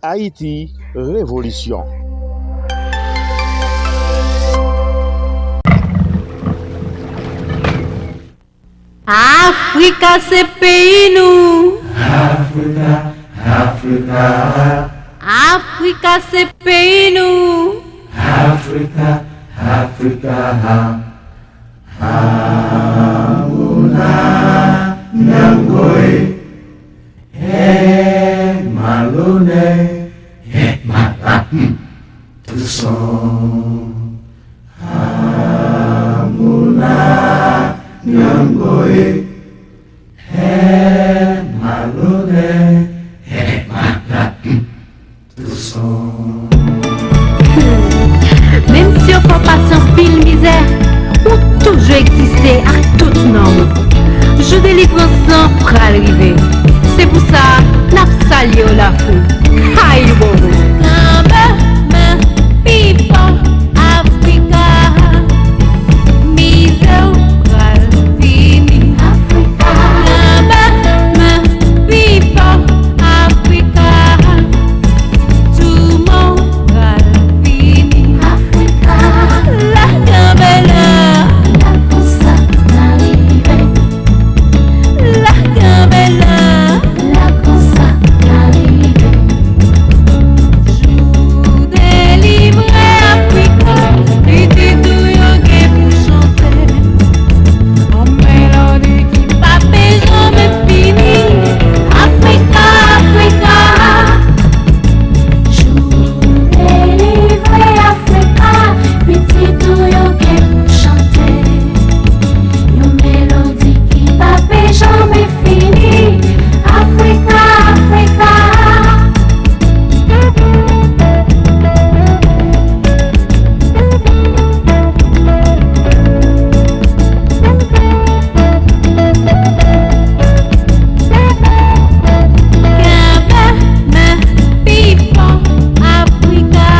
Haïti, révolution. Africa, c'est pays nous. Africa, c'est pays nous. Hamuna nyangoi malone mata tuson. Hamuna nyangoi malone mata tuson. Même si on fait passer en pile misère, ou toujours exister à tout nom. Je délivre sans pour arriver. C'est pour ça, n'a sali au la fou. Aïe, bobo. People, Africa, misère, fini. Africa, people, Africa, tout monde fini. Africa, la gambela, la cosa n'arrive. La gambela, la cosa n'arrive. Jour délivré Africa, l'idée tout yon que pour chanter. En mélodie qui pas jamais fini. Africa, Africa. Délivré Africa, petit tout yon que pour chanter. Yon mélodie qui pas jamais fini. Africa, Africa. People, Africa,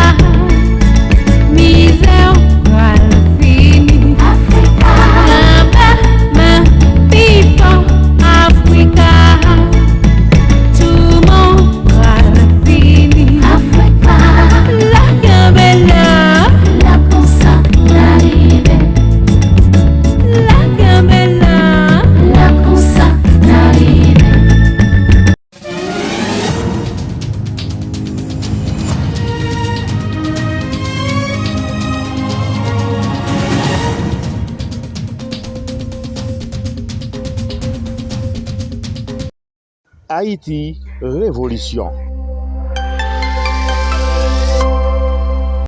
misère, fini. Africa, People, Africa, tout monde fini. Africa, La gambela, la cosa n'arrive. la gambela. La cosa n'arrive. Haïti, révolution.